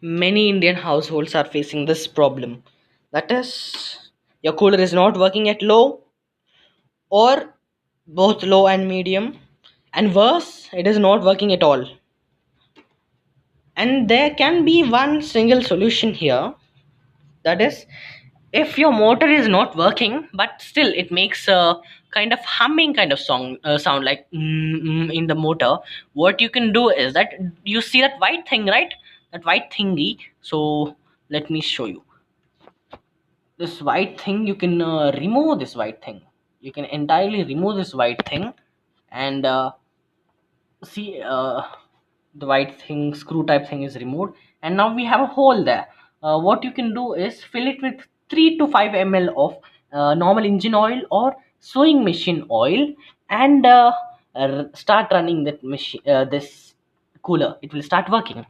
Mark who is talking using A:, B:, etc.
A: Many Indian households are facing this problem. That is, your cooler is not working at low or both low and medium, and worse, it is not working at all. And there can be one single solution here. That is, if your motor is not working, but still it makes a kind of humming kind of sound like in the motor, what you can do is that you see that white thing, right? That white thingy. So let me show you this white thing. You can remove this white thing. You can entirely remove this white thing, and see the white thing, screw type thing is removed, and now we have a hole there. What you can do is fill it with 3 to 5 ml of normal engine oil or sewing machine oil, and start running that machine, this cooler. It will start working.